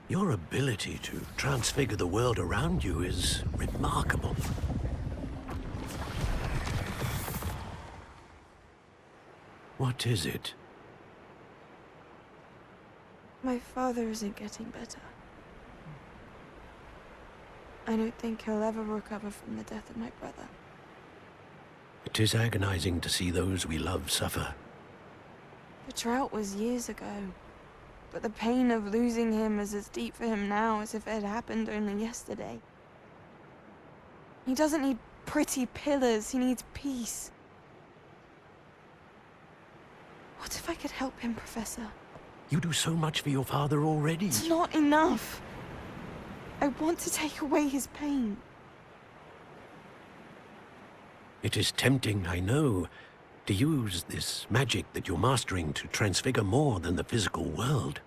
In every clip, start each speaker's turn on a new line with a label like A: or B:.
A: Your ability to transfigure the world around you is remarkable. What is it?
B: My father isn't getting better. I don't think he'll ever recover from the death of my brother.
A: It is agonizing to see those we love suffer.
B: The drought was years ago, but the pain of losing him is as deep for him now as if it had happened only yesterday. He doesn't need pretty pillars, he needs peace. What if I could help him, Professor?
A: You do so much for your father already.
B: It's not enough. I want to take away his pain.
A: It is tempting, I know, to use this magic that you're mastering to transfigure more than the physical world.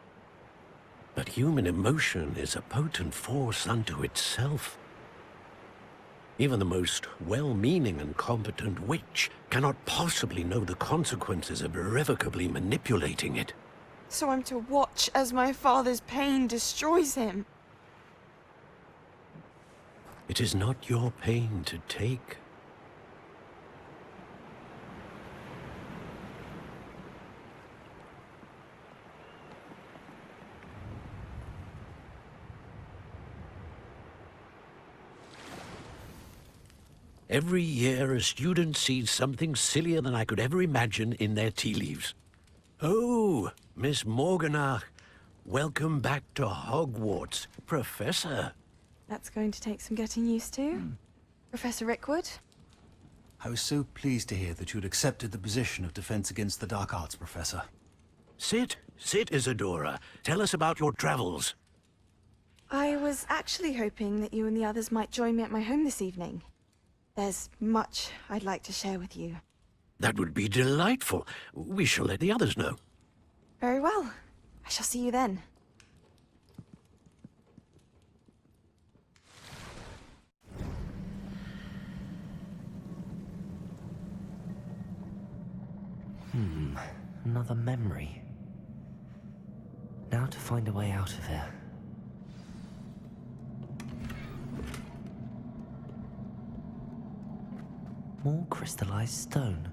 A: But human emotion is a potent force unto itself. Even the most well-meaning and competent witch cannot possibly know the consequences of irrevocably manipulating it.
B: So I'm to watch as my father's pain destroys him.
A: It is not your pain to take. Every year, a student sees something sillier than I could ever imagine in their tea leaves. Oh, Miss Morganach, welcome back to Hogwarts, Professor.
B: That's going to take some getting used to. Professor Rickwood?
C: I was so pleased to hear that you'd accepted the position of Defense Against the Dark Arts, Professor.
A: Sit, Isadora. Tell us about your travels.
B: I was actually hoping that you and the others might join me at my home this evening. There's much I'd like to share with you.
A: That would be delightful. We shall let the others know.
B: Very well. I shall see you then.
D: Another memory. Now to find a way out of here. More crystallized stone.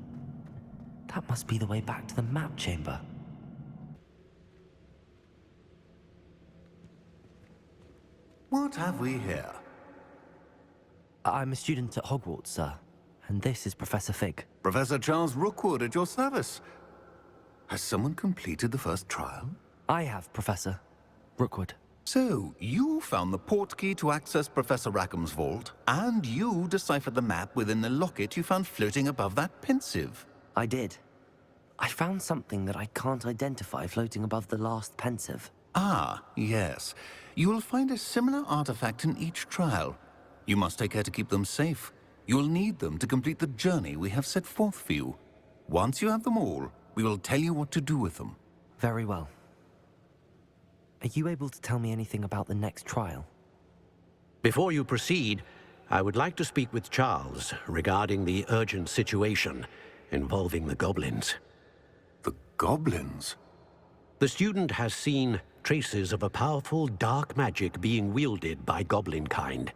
D: That must be the way back to the map chamber.
E: What have we here?
D: I'm a student at Hogwarts, sir. And this is Professor Fig.
E: Professor Charles Rookwood at your service. Has someone completed the first trial?
D: I have, Professor Rookwood.
E: So, you found the portkey to access Professor Rackham's vault, and you deciphered the map within the locket you found floating above that pensive.
D: I did. I found something that I can't identify floating above the last pensive.
E: Ah, yes. You will find a similar artifact in each trial. You must take care to keep them safe. You will need them to complete the journey we have set forth for you. Once you have them all, we will tell you what to do with them.
D: Very well. Are you able to tell me anything about the next trial?
A: Before you proceed, I would like to speak with Charles regarding the urgent situation involving the goblins.
E: The goblins?
A: The student has seen traces of a powerful dark magic being wielded by goblin kind.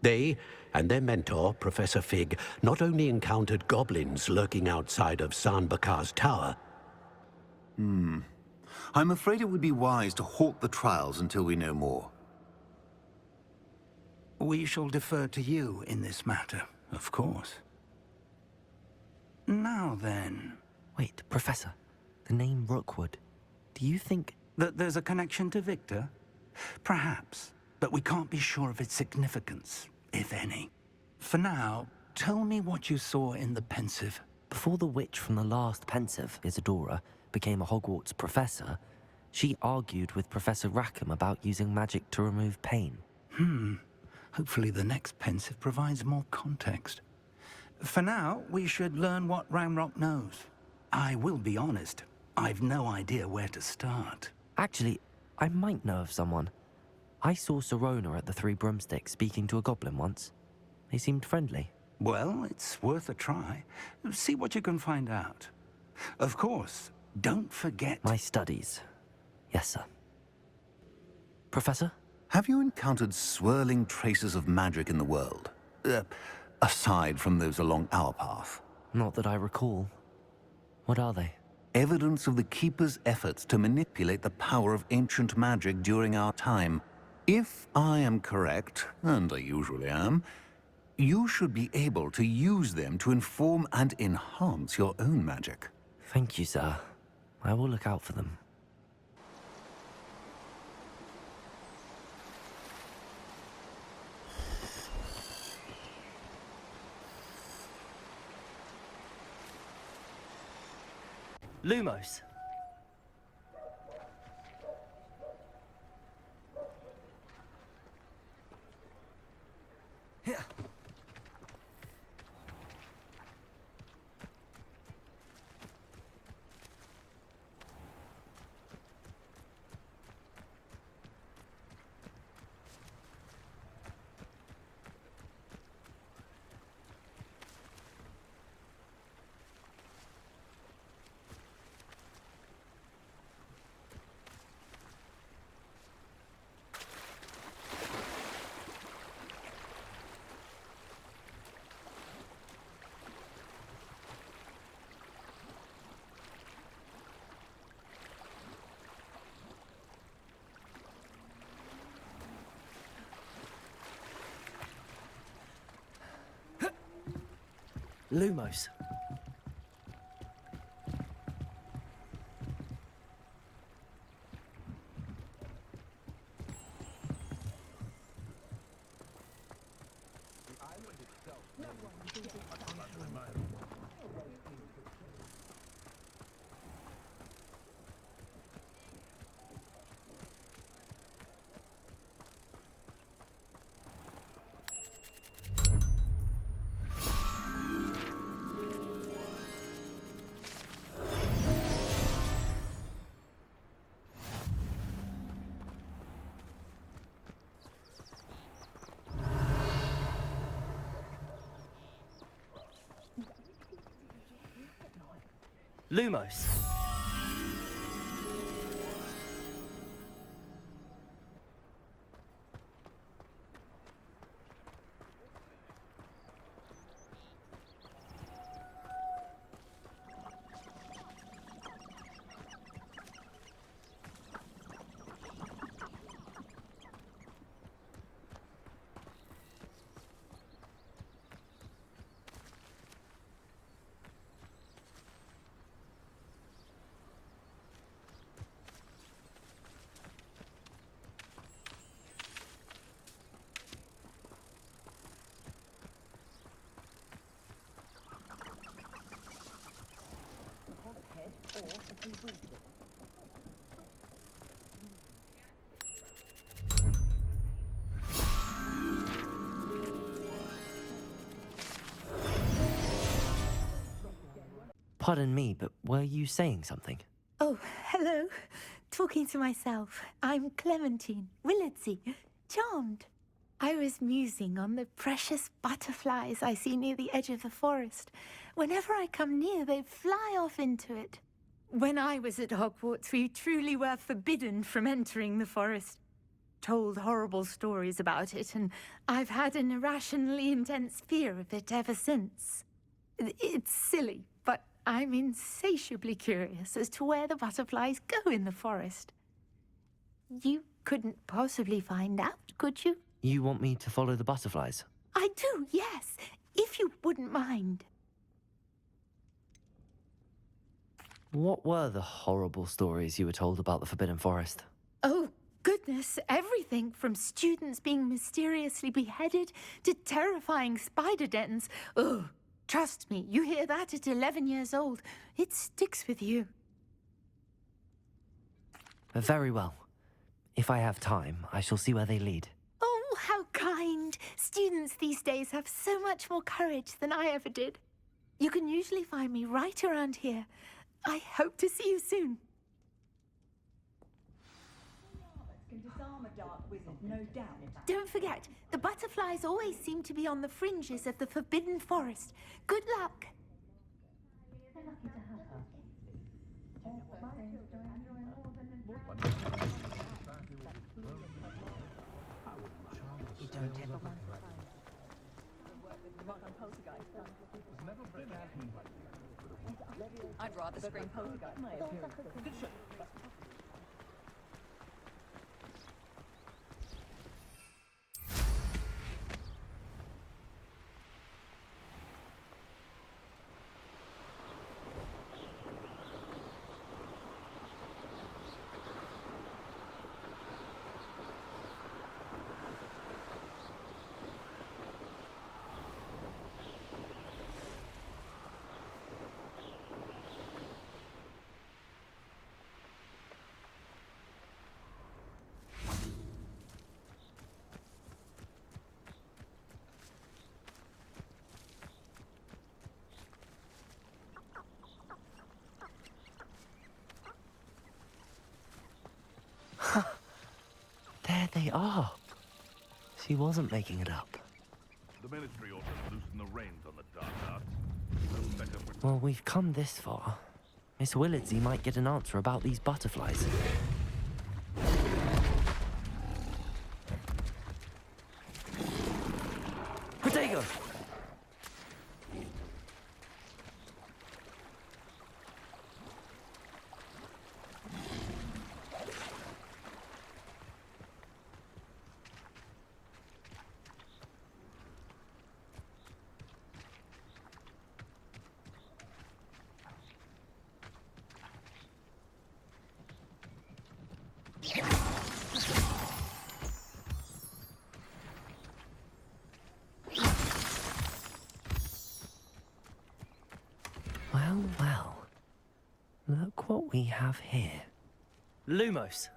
A: They and their mentor, Professor Fig, not only encountered goblins lurking outside of San Bakar's tower.
E: I'm afraid it would be wise to halt the trials until we know more.
F: We shall defer to you in this matter, of course. Now then...
D: Wait, Professor. The name Rookwood. Do you think...
F: That there's a connection to Victor? Perhaps, but we can't be sure of its significance, if any. For now, tell me what you saw in the pensive.
D: Before the witch from the last pensive, Isadora, became a Hogwarts professor, she argued with Professor Rackham about using magic to remove pain.
F: Hopefully the next pensive provides more context. For now, we should learn what Ramrock knows. I will be honest, I've no idea where to start.
D: Actually, I might know of someone. I saw Sirona at the Three Broomsticks speaking to a goblin once. They seemed friendly.
F: Well, it's worth a try. See what you can find out. Of course, don't forget...
D: My studies. Yes, sir. Professor?
E: Have you encountered swirling traces of magic in the world? Aside from those along our path.
D: Not that I recall. What are they?
E: Evidence of the Keeper's efforts to manipulate the power of ancient magic during our time. If I am correct, and I usually am, you should be able to use them to inform and enhance your own magic.
D: Thank you, sir. I will look out for them. Lumos. Lumos. Lumos. Pardon me, but were you saying something?
G: Oh, hello. Talking to myself. I'm Clementine Willardsey. Charmed. I was musing on the precious butterflies I see near the edge of the forest. Whenever I come near, they fly off into it. When I was at Hogwarts, we truly were forbidden from entering the forest. Told horrible stories about it, and I've had an irrationally intense fear of it ever since. It's silly, but I'm insatiably curious as to where the butterflies go in the forest. You couldn't possibly find out, could you?
D: You want me to follow the butterflies?
G: I do, yes, if you wouldn't mind.
D: What were the horrible stories you were told about the Forbidden Forest?
G: Oh, goodness, everything from students being mysteriously beheaded to terrifying spider dens. Ugh, trust me, you hear that at 11 years old, it sticks with you.
D: Very well. If I have time, I shall see where they lead.
G: Oh, how kind. Students these days have so much more courage than I ever did. You can usually find me right around here. I hope to see you soon. Don't forget, the butterflies always seem to be on the fringes of the Forbidden Forest. Good luck.
H: I'd rather scream poltergeist. My appearance.
D: There they are. She wasn't making it up.
I: The Ministry ought to loosen the reins on the dark arts.
D: Well, we've come this far. Miss Willardsey might get an answer about these butterflies. Protego! Well, well. Look what we have here. Lumos.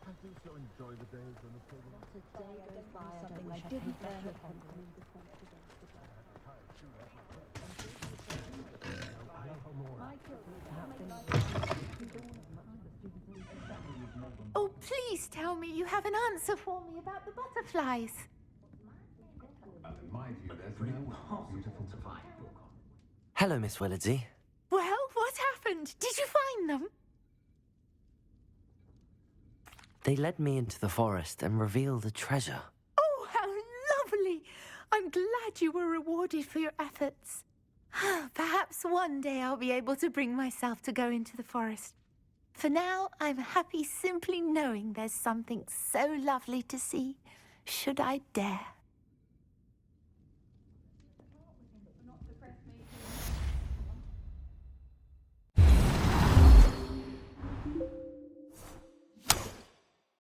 I: I do so enjoy the days when the children...
H: Not a day goes by I don't wish I didn't learn upon them.
G: Oh, please tell me you have an answer for me about the butterflies.
I: In my view, there's no more beautiful to find.
D: Hello, Miss Willardsey.
G: Well, what happened? Did you find them?
D: They led me into the forest and revealed a treasure.
G: Oh, how lovely! I'm glad you were rewarded for your efforts. Perhaps one day I'll be able to bring myself to go into the forest. For now, I'm happy simply knowing there's something so lovely to see, should I dare.